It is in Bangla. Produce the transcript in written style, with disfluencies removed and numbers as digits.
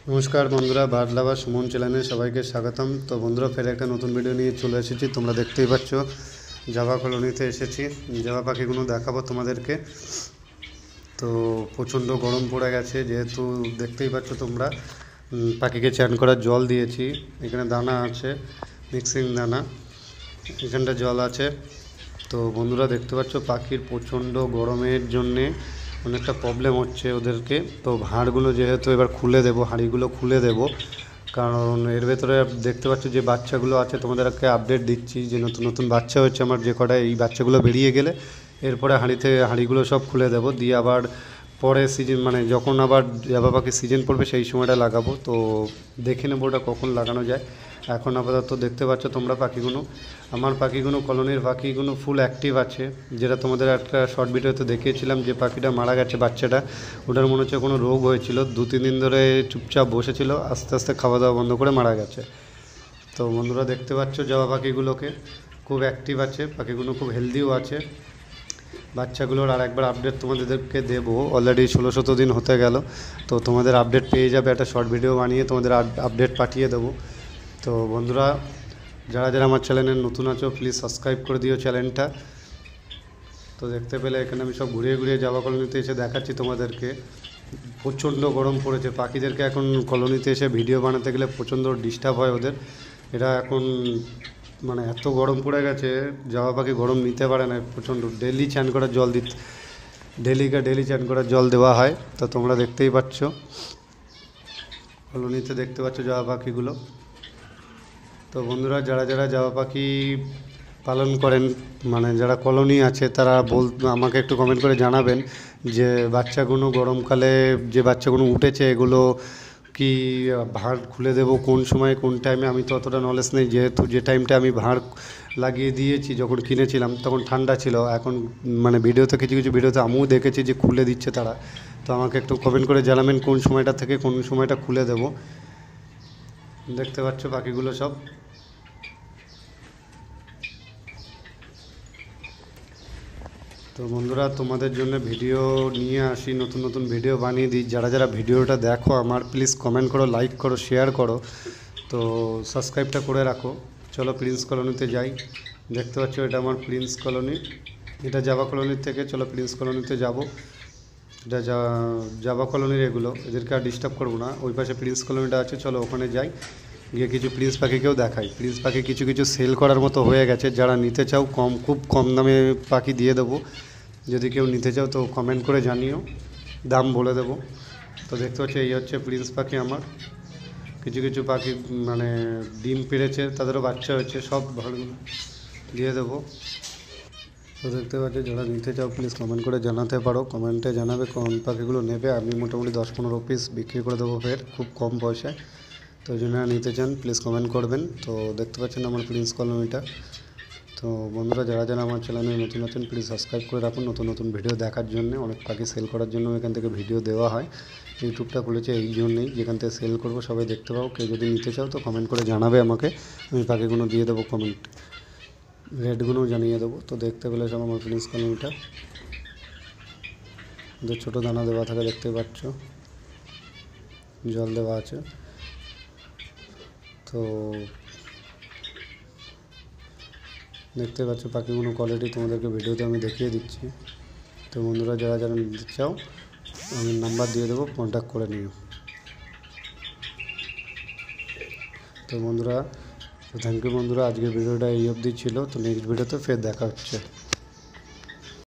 নমস্কার বন্ধুরা, বার্ড লাভার সুমন চ্যানেলে সবাইকে স্বাগতম। তো বন্ধুরা, ফের একটা নতুন ভিডিও নিয়ে চলে এসেছি। তোমরা দেখতেই পাচ্ছ জাভা কলোনিতে এসেছি। জাভা পাখিগুলো দেখাবো তোমাদেরকে। তো প্রচণ্ড গরম পড়ে গেছে, যেহেতু দেখতেই পাচ্ছ তোমরা পাখিকে চান করার জল দিয়েছি। এখানে দানা আছে, মিক্সিং দানা, এখানটা জল আছে। তো বন্ধুরা দেখতে পাচ্ছ পাখির প্রচণ্ড গরমের জন্যে অনেকটা প্রবলেম হচ্ছে ওদেরকে। তো ভাঁড়গুলো যেহেতু এবার খুলে দেবো, হাঁড়িগুলো খুলে দেবো, কারণ এর ভেতরে দেখতে পাচ্ছ যে বাচ্চাগুলো আছে। তোমাদেরকে আপডেট দিচ্ছি যে নতুন নতুন বাচ্চা হচ্ছে আমার, যে কটা এই বাচ্চাগুলো বেরিয়ে গেলে এরপরে হাঁড়িগুলো সব খুলে দেবো, দিয়ে আবার পরে সিজন মানে যখন আবার জাভা পাখির সিজন পড়বে সেই সময়টা লাগাবো। তো দেখে নেবো ওটা কখন লাগানো যায়। এখন আপাতত দেখতে পাচ্ছ তোমরা পাখিগুলো, আমার পাখিগুলো, কলোনির পাখিগুলো ফুল অ্যাক্টিভ আছে। যেটা তোমাদের একটা শর্ট ভিডিওতে দেখিয়েছিলাম যে পাখিটা মারা গেছে, বাচ্চাটা, ওটার মনে হচ্ছে কোনো রোগ হয়েছিল। 2-3 দিন ধরে চুপচাপ বসেছিল, আস্তে আস্তে খাওয়া দাওয়া বন্ধ করে মারা গেছে। তো বন্ধুরা দেখতে পাচ্ছ জাভা পাখিগুলোকে খুব অ্যাক্টিভ আছে, পাখিগুলো খুব হেলদিও আছে। বাচ্চাগুলোর আর একবার আপডেট তোমাদেরকে দেবো। অলরেডি 16-17 দিন হতে গেল। তো তোমাদের আপডেট পেয়ে যাবে, একটা শর্ট ভিডিও বানিয়ে তোমাদের আপডেট পাঠিয়ে দেবো। তো বন্ধুরা, যারা যারা আমার চ্যানেলে নতুন আছো প্লিজ সাবস্ক্রাইব করে দিও চ্যানেলটা। তো দেখতে পেলে এখানে আমি সব ঘুরিয়ে ঘুরিয়ে জাভা কলোনিতে এসে দেখাচ্ছি তোমাদেরকে। প্রচণ্ড গরম পড়েছে, পাখিদেরকে এখন কলোনিতে এসে ভিডিও বানাতে গেলে প্রচণ্ড ডিস্টার্ব হয় ওদের। এরা এখন মানে এত গরম পড়ে গেছে, জাভা পাখি গরম নিতে পারে না, প্রচণ্ড। ডেলি চান করার জল ডেলি চান করার জল দেওয়া হয়। তো তোমরা দেখতেই পাচ্ছ কলোনিতে, দেখতে পাচ্ছ জাভা পাখিগুলো। তো বন্ধুরা, যারা যারা জাভা পাখি পালন করেন, মানে যারা কলোনি আছে, তারা আমাকে একটু কমেন্ট করে জানাবেন যে বাচ্চাগুলো গরমকালে যে বাচ্চাগুলো উঠেছে এগুলো কি ভাঁড় খুলে দেবো কোন সময় কোন টাইমে। আমি তো অতটা নলেজ নেই, যেহেতু যে টাইমটা আমি ভাঁড় লাগিয়ে দিয়েছি যখন কিনেছিলাম তখন ঠান্ডা ছিল। এখন মানে ভিডিওতে কিছু কিছু ভিডিওতে আমিও দেখেছি যে খুলে দিচ্ছে তারা। তো আমাকে একটু কমেন্ট করে জানাবেন কোন সময়টা থেকে কোন সময়টা খুলে দেবো। দেখতে পাচ্ছ পাখিগুলো সব। তো বন্ধুরা, তোমাদের জন্য ভিডিও নিয়ে আসি, নতুন নতুন ভিডিও বানিয়ে দিই। যারা যারা ভিডিওটা দেখো আমার, প্লিজ কমেন্ট করো, লাইক করো, শেয়ার করো। তো সাবস্ক্রাইবটা করে রাখো। চলো প্রিন্স কলোনিতে যাই। দেখতে পাচ্ছ এটা আমার প্রিন্স কলোনি, এটা জাভা কলোনির থেকে। চলো প্রিন্স কলোনিতে যাব। এটা জাভা কলোনির এগুলো, এদেরকে আর ডিস্টার্ব করবো না। ওই পাশে প্রিন্স কলোনিটা আছে, চলো ওখানে যাই, গিয়ে কিছু প্রিন্স পাখিকেও দেখাই। প্রিন্স পাখি কিছু কিছু সেল করার মতো হয়ে গেছে, যারা নিতে চাও খুব কম দামে পাখি দিয়ে দেবো। যদি কেউ নিতে চাও তো কমেন্ট করে জানিও, দাম বলে দেবো। তো দেখতে পাচ্ছি এই হচ্ছে প্রিন্স পাখি আমার। কিছু কিছু পাখি মানে ডিম পেড়েছে, তাদেরও বাচ্চা হয়েছে, সব ভালো দিয়ে দেবো। তো দেখতে পাচ্ছি, যারা নিতে চাও প্লিজ কমেন্ট করে জানাতে পারো, কমেন্টে জানাবে কোন পাখিগুলো নেবে। আমি মোটামুটি 10-15 পিস বিক্রি করে দেবো ফের, খুব কম পয়সায়। তো ওই জন্য নিতে চান প্লিজ কমেন্ট করবেন। তো দেখতে পাচ্ছেন আমার প্রিন্স কলোনিটা। তো বন্ধুরা, যারা যারা আমার চ্যানেলে নতুন নতুন প্লিজ সাবস্ক্রাইব করে রাখুন নতুন নতুন ভিডিও দেখার জন্য। অনেক পাখি সেল করার জন্য এখান থেকে ভিডিও দেওয়া হয়। ইউটিউবটা খুলেছে এই জন্যেই, যেখান থেকে সেল করবো সবাই দেখতে পাবো। কেউ যদি নিতে চাও তো কমেন্ট করে জানাবে আমাকে, আমি পাখিগুলো দিয়ে দেবো, কমেন্ট রেটগুলোও জানিয়ে দেবো। তো দেখতে পেলে সব আমার প্রিন্স কলোনিটা, যে ছোটো দানা দেওয়া থাকে দেখতে পাচ্ছ, জল দেওয়া আছে। তো দেখতে পাচ্ছ পাখিগুলো কোয়ালিটি তোমাদেরকে ভিডিওতে আমি দেখিয়ে দিচ্ছি। তো বন্ধুরা, যারা যারা নিতে চাও আমি নাম্বার দিয়ে দেবো, কন্ট্যাক্ট করে নিও। তো বন্ধুরা, থ্যাংক ইউ বন্ধুরা, আজকের ভিডিওটা এই অবধি ছিল। তো নেক্সট ভিডিওতে ফের দেখা হচ্ছে।